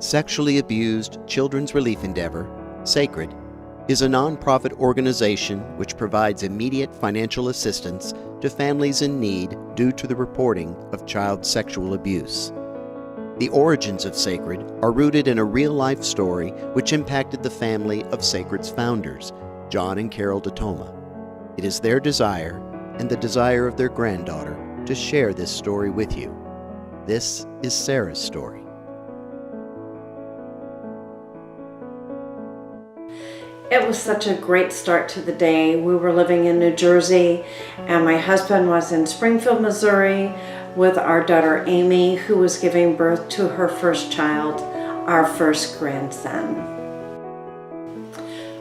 Sexually Abused Children's Relief Endeavor, SACRED, is a nonprofit organization which provides immediate financial assistance to families in need due to the reporting of child sexual abuse. The origins of SACRED are rooted in a real-life story which impacted the family of SACRED's founders, John and Carol DeToma. It is their desire, and the desire of their granddaughter, to share this story with you. This is Sarah's story. It was such a great start to the day. We were living in New Jersey, and my husband was in Springfield, Missouri, with our daughter Amy, who was giving birth to her first child, our first grandson.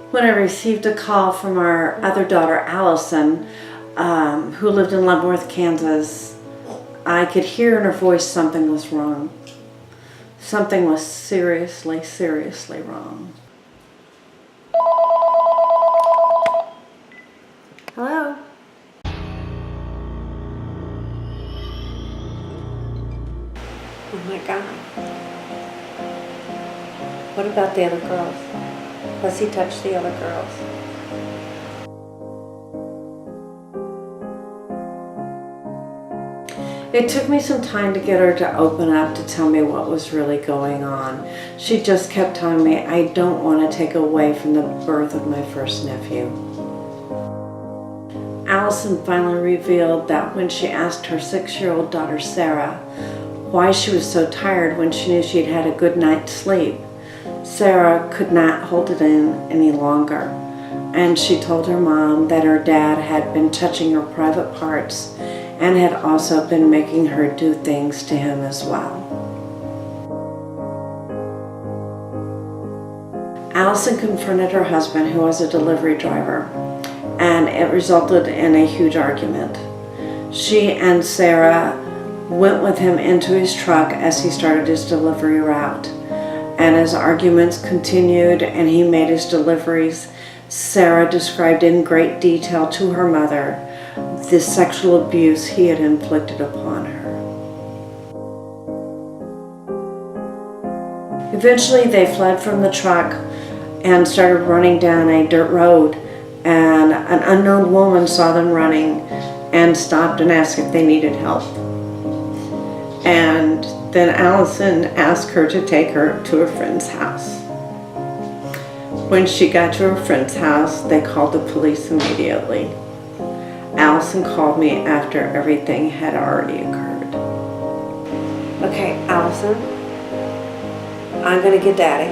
When I received a call from our other daughter, Allison, who lived in Leavenworth, Kansas, I could hear in her voice something was wrong. Something was seriously, seriously wrong. Hello? Oh my God. What about the other girls? Has he touched the other girls? It took me some time to get her to open up to tell me what was really going on. She just kept telling me, I don't want to take away from the birth of my first nephew. Allison finally revealed that when she asked her 6-year-old daughter Sarah why she was so tired when she knew she'd had a good night's sleep, Sarah could not hold it in any longer, and she told her mom that her dad had been touching her private parts and had also been making her do things to him as well. Allison confronted her husband, who was a delivery driver, and it resulted in a huge argument. She and Sarah went with him into his truck as he started his delivery route. And as arguments continued and he made his deliveries, Sarah described in great detail to her mother the sexual abuse he had inflicted upon her. Eventually they fled from the truck and started running down a dirt road, and an unknown woman saw them running and stopped and asked if they needed help. And then Allison asked her to take her to a friend's house. When she got to her friend's house, they called the police immediately. Allison called me after everything had already occurred. Okay, Allison, I'm gonna get Daddy.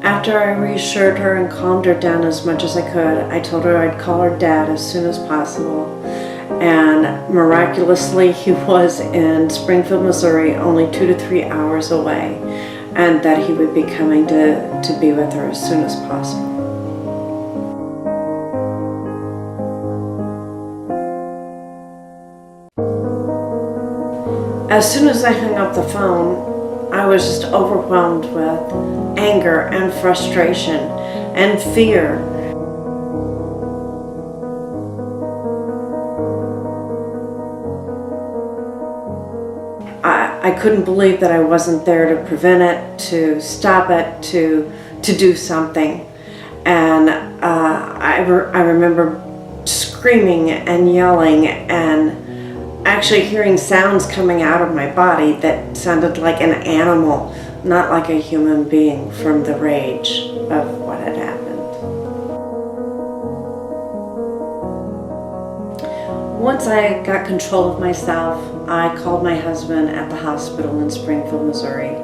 After I reassured her and calmed her down as much as I could, I told her I'd call her dad as soon as possible. And miraculously, he was in Springfield, Missouri, only 2 to 3 hours away, and that he would be coming to be with her as soon as possible. As soon as I hung up the phone, I was just overwhelmed with anger and frustration and fear. I couldn't believe that I wasn't there to prevent it, to stop it, to do something. And I remember screaming and yelling and actually hearing sounds coming out of my body that sounded like an animal, not like a human being, from the rage of what had happened. Once I got control of myself, I called my husband at the hospital in Springfield, Missouri.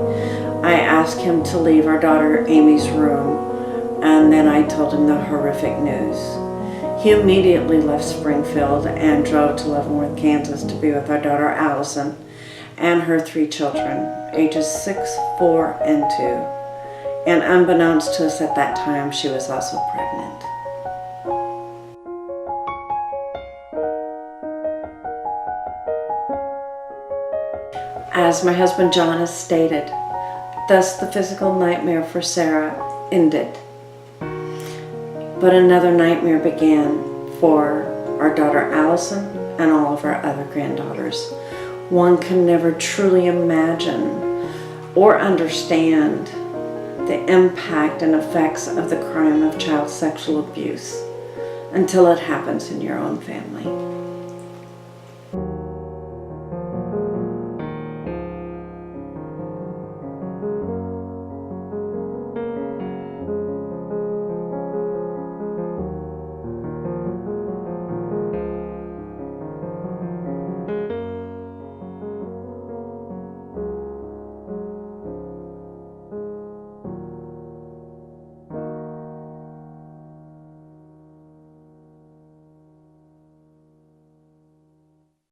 I asked him to leave our daughter Amy's room, and then I told him the horrific news. He immediately left Springfield and drove to Leavenworth, Kansas to be with our daughter Allison and her 3 children, ages 6, 4, and 2. And unbeknownst to us at that time, she was also pregnant. As my husband John has stated, thus the physical nightmare for Sarah ended. But another nightmare began for our daughter Allison and all of our other granddaughters. One can never truly imagine or understand the impact and effects of the crime of child sexual abuse until it happens in your own family.